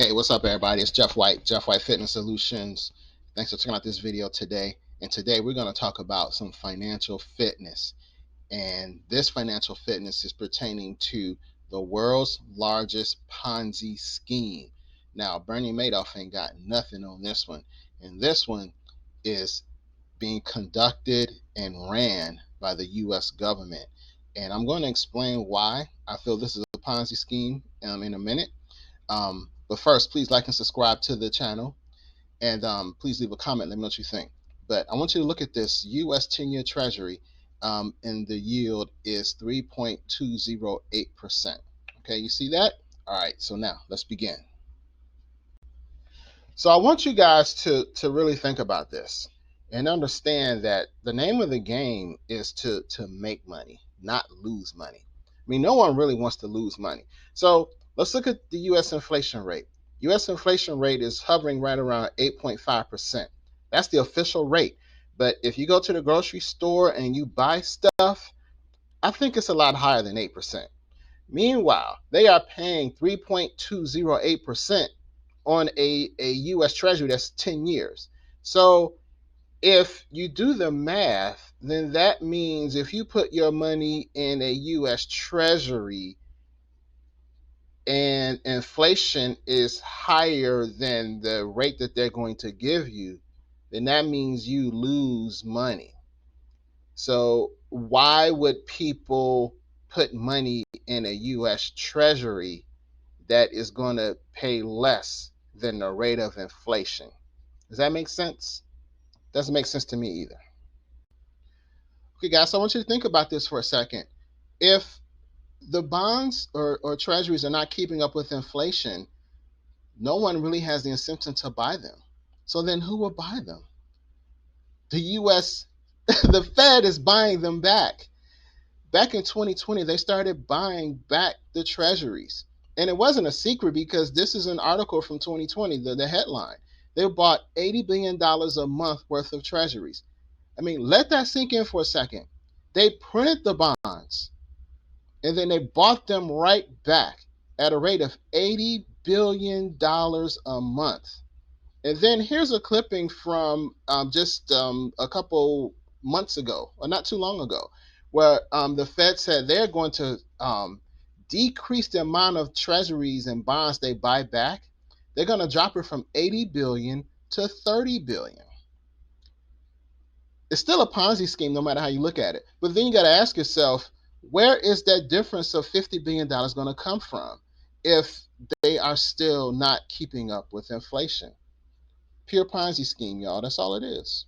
Hey, what's up, everybody? It's Jeff White, Jeff White Fitness Solutions. Thanks for checking out this video today. And today we're going to talk about some financial fitness. And this financial fitness is pertaining to the world's largest Ponzi scheme. Now, Bernie Madoff ain't got nothing on this one. And this one is being conducted and ran by the U.S. government. And I'm going to explain why I feel this is a Ponzi scheme in a minute. But first, please like and subscribe to the channel, and please leave a comment. Let me know what you think. But I want you to look at this U.S. 10-year Treasury, and the yield is 3.208%. Okay, you see that? All right, so now let's begin. So I want you guys to really think about this and understand that the name of the game is to make money, not lose money. I mean, no one really wants to lose money. So let's look at the U.S. inflation rate. U.S. inflation rate is hovering right around 8.5%. That's the official rate. But if you go to the grocery store and you buy stuff, I think it's a lot higher than 8%. Meanwhile, they are paying 3.208% on a U.S. Treasury that's 10 years. So if you do the math, then that means if you put your money in a U.S. Treasury and inflation is higher than the rate that they're going to give you, then that means you lose money. So why would people put money in a U.S. Treasury that is going to pay less than the rate of inflation? Does that make sense? Doesn't make sense to me either. Okay, guys, so I want you to think about this for a second. If the bonds or treasuries are not keeping up with inflation, no one really has the incentive to buy them. So then who will buy them? The U.S., the Fed is buying them back. Back in 2020, they started buying back the treasuries. And it wasn't a secret because this is an article from 2020, the headline. They bought $80 billion a month worth of treasuries. I mean, let that sink in for a second. They printed the bonds and then they bought them right back at a rate of $80 billion a month. And then here's a clipping from just a couple months ago, or not too long ago, where the Fed said they're going to decrease the amount of treasuries and bonds they buy back. They're going to drop it from 80 billion to 30 billion. It's still a Ponzi scheme no matter how you look at it. But then you got to ask yourself, where is that difference of $50 billion going to come from if they are still not keeping up with inflation? Pure Ponzi scheme, y'all. That's all it is.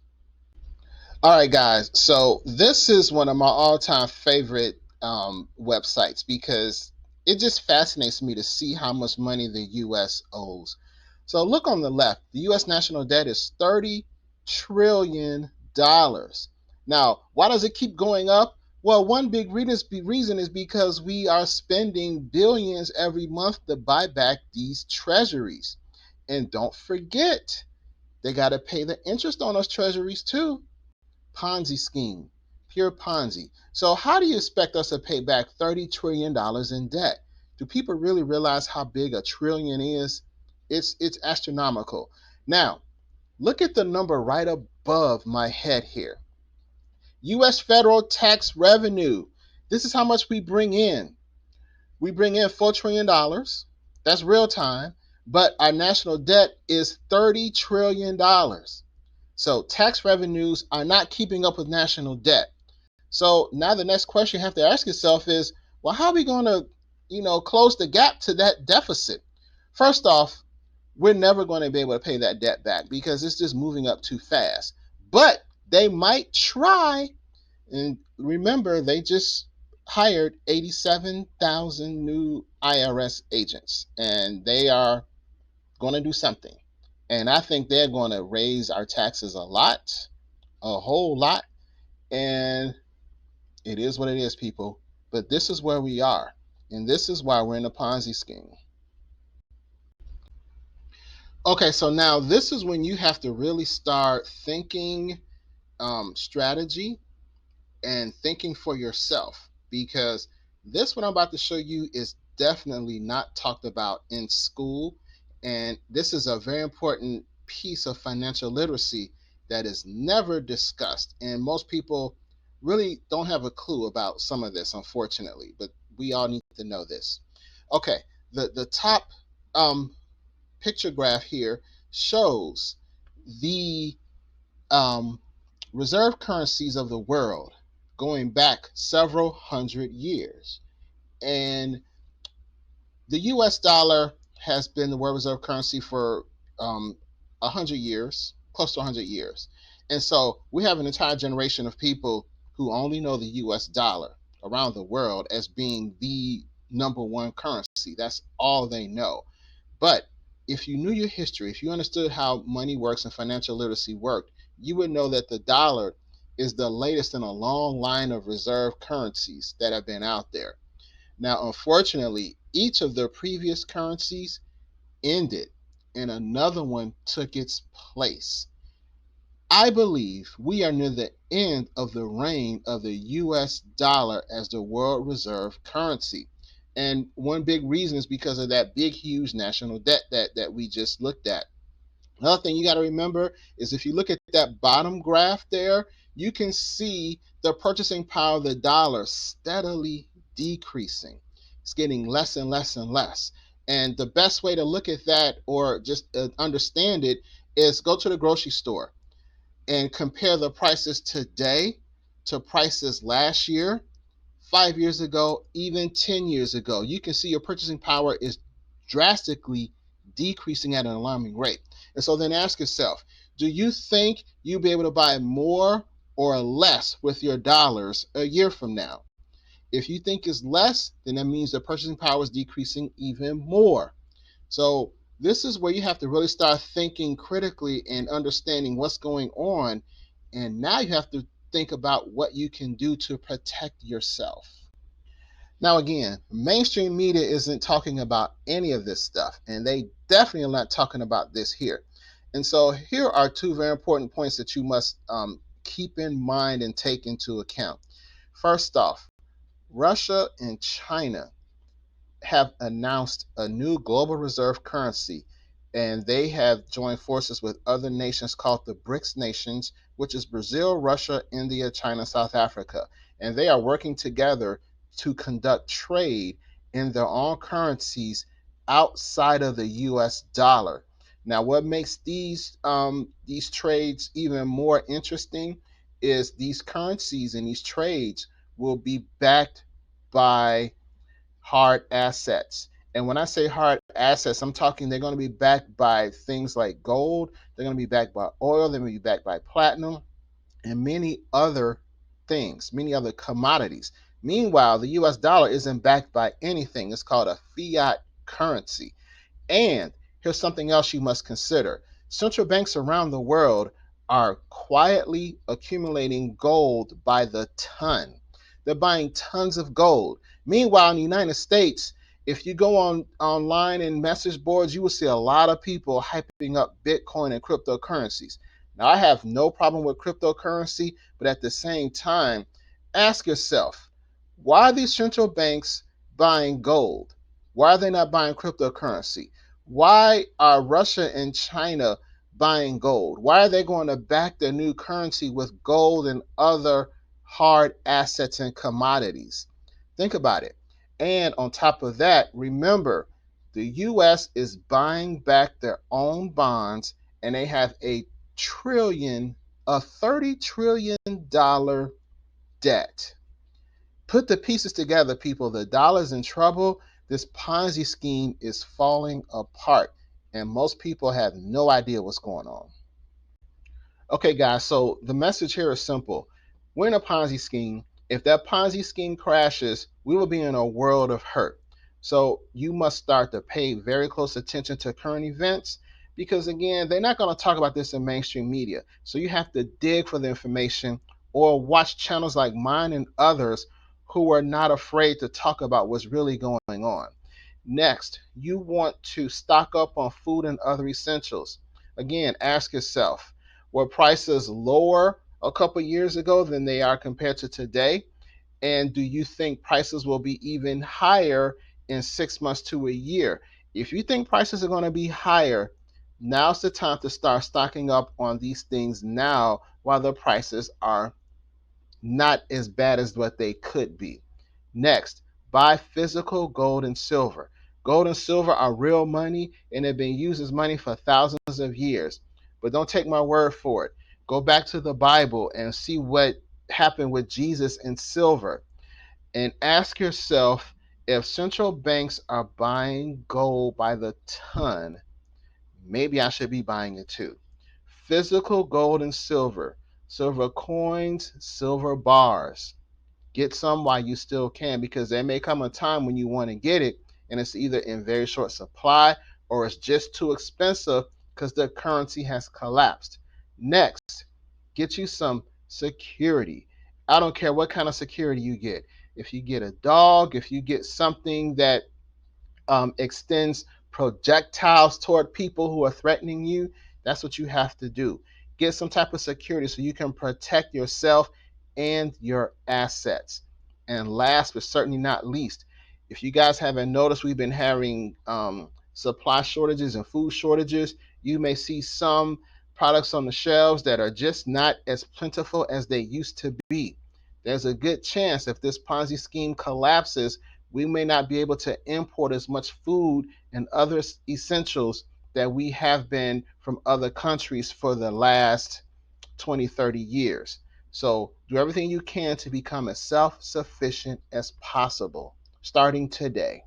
All right, guys. So this is one of my all-time favorite websites because it just fascinates me to see how much money the U.S. owes. So look on the left. The U.S. national debt is $30 trillion. Now, why does it keep going up? Well, one big reason is because we are spending billions every month to buy back these treasuries. And don't forget, they got to pay the interest on those treasuries too. Ponzi scheme, pure Ponzi. So how do you expect us to pay back $30 trillion in debt? Do people really realize how big a trillion is? It's astronomical. Now, look at the number right above my head here. U.S. federal tax revenue. This is how much we bring in. We bring in $4 trillion. That's real time. But our national debt is $30 trillion. So tax revenues are not keeping up with national debt. So now the next question you have to ask yourself is, well, how are we going to, close the gap to that deficit? First off, we're never going to be able to pay that debt back because it's just moving up too fast. But they might try. And remember, they just hired 87,000 new IRS agents, and they are going to do something. And I think they're going to raise our taxes a whole lot. And it is what it is, people. But this is where we are. And this is why we're in a Ponzi scheme. Okay, so now this is when you have to really start thinking strategy and thinking for yourself, because this what I'm about to show you is definitely not talked about in school, And this is a very important piece of financial literacy that is never discussed. And most people really don't have a clue about some of this, unfortunately, but we all need to know this. Okay, the top um, picture graph here shows the um, reserve currencies of the world going back several hundred years. And the US dollar has been the world reserve currency for 100 years, close to 100 years. And so we have an entire generation of people who only know the US dollar around the world as being the number one currency. That's all they know. But if you knew your history, if you understood how money works and financial literacy worked, you would know that the dollar is the latest in a long line of reserve currencies that have been out there. Now, unfortunately, each of the previous currencies ended and another one took its place. I believe we are near the end of the reign of the US dollar as the world reserve currency. And one big reason is because of that big, huge national debt that we just looked at. Another thing you got to remember is if you look at that bottom graph there, you can see the purchasing power of the dollar steadily decreasing. It's getting less and less and less. And the best way to look at that or just understand it is go to the grocery store and compare the prices today to prices last year, 5 years ago, even 10 years ago. You can see your purchasing power is drastically decreasing at an alarming rate. And so then ask yourself, do you think you'll be able to buy more or less with your dollars a year from now? If you think it's less, then that means the purchasing power is decreasing even more. So this is where you have to really start thinking critically and understanding what's going on. And now you have to think about what you can do to protect yourself. Now, again, mainstream media isn't talking about any of this stuff, and they definitely are not talking about this here. And so, here are two very important points that you must keep in mind and take into account. First off, Russia and China have announced a new global reserve currency, and they have joined forces with other nations called the BRICS nations, which is Brazil, Russia, India, China, South Africa. And they are working together to conduct trade in their own currencies outside of the US dollar. Now, what makes these trades even more interesting is these currencies and these trades will be backed by hard assets. And when I say hard assets, I'm talking they're going to be backed by things like gold, they're going to be backed by oil, they're going to be backed by platinum, and many other things, many other commodities. Meanwhile, the US dollar isn't backed by anything. It's called a fiat currency. And here's something else you must consider. Central banks around the world are quietly accumulating gold by the ton. They're buying tons of gold. Meanwhile, in the United States, if you go on online and message boards, you will see a lot of people hyping up Bitcoin and cryptocurrencies. Now, I have no problem with cryptocurrency, but at the same time, ask yourself, why are these central banks buying gold? Why are they not buying cryptocurrency? Why are Russia and China buying gold? Why are they going to back their new currency with gold and other hard assets and commodities? Think about it. And on top of that, remember, the US is buying back their own bonds and they have a $30 trillion debt. Put the pieces together, people. The dollar's in trouble. This Ponzi scheme is falling apart, and most people have no idea what's going on. Okay, guys, so the message here is simple. We're in a Ponzi scheme. If that Ponzi scheme crashes, we will be in a world of hurt. So you must start to pay very close attention to current events because, again, they're not going to talk about this in mainstream media. So you have to dig for the information or watch channels like mine and others who are not afraid to talk about what's really going on. Next, you want to stock up on food and other essentials. Again, ask yourself, were prices lower a couple years ago than they are compared to today? And do you think prices will be even higher in 6 months to a year? If you think prices are going to be higher, now's the time to start stocking up on these things now while the prices are not as bad as what they could be. Next, buy physical gold and silver. Gold and silver are real money and have been used as money for thousands of years. But don't take my word for it. Go back to the Bible and see what happened with Jesus and silver. And ask yourself, if central banks are buying gold by the ton, maybe I should be buying it too. Physical gold and silver, silver coins, silver bars. Get some while you still can, because there may come a time when you want to get it and it's either in very short supply or it's just too expensive because the currency has collapsed. Next, get you some security. I don't care what kind of security you get. If you get a dog, if you get something that extends projectiles toward people who are threatening you, that's what you have to do. Get some type of security so you can protect yourself and your assets. And last but certainly not least, if you guys haven't noticed, we've been having supply shortages and food shortages. You may see some products on the shelves that are just not as plentiful as they used to be. There's a good chance if this Ponzi scheme collapses, we may not be able to import as much food and other essentials that we have been from other countries for the last 20, 30 years. So do everything you can to become as self sufficient as possible, starting today.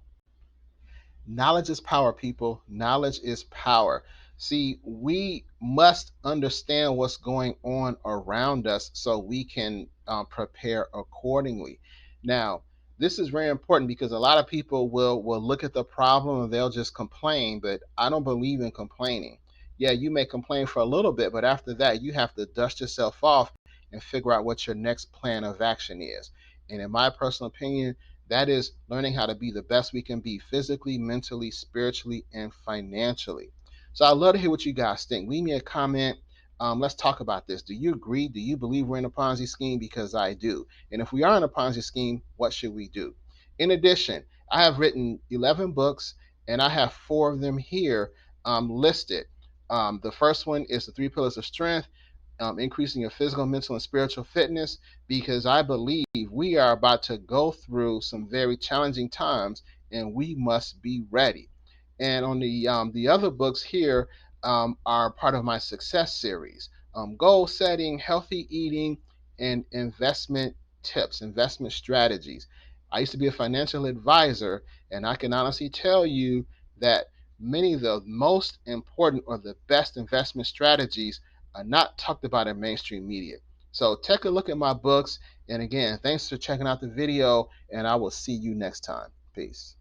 Knowledge is power, people. Knowledge is power. See, we must understand what's going on around us so we can prepare accordingly. Now, this is very important because a lot of people will look at the problem and they'll just complain, but I don't believe in complaining. Yeah, you may complain for a little bit, but after that, you have to dust yourself off and figure out what your next plan of action is. And in my personal opinion, that is learning how to be the best we can be physically, mentally, spiritually, and financially. So I'd love to hear what you guys think. Leave me a comment. Let's talk about this. Do you agree? Do you believe we're in a Ponzi scheme? Because I do. And if we are in a Ponzi scheme, what should we do? In addition, I have written 11 books and I have four of them here listed. The first one is The Three Pillars of Strength, increasing your physical, mental, and spiritual fitness, because I believe we are about to go through some very challenging times and we must be ready. And on the other books here are part of my success series: goal setting, healthy eating, and investment tips, investment strategies. I used to be a financial advisor, and I can honestly tell you that many of the most important or the best investment strategies are not talked about in mainstream media. So take a look at my books. And again, thanks for checking out the video, and I will see you next time. Peace.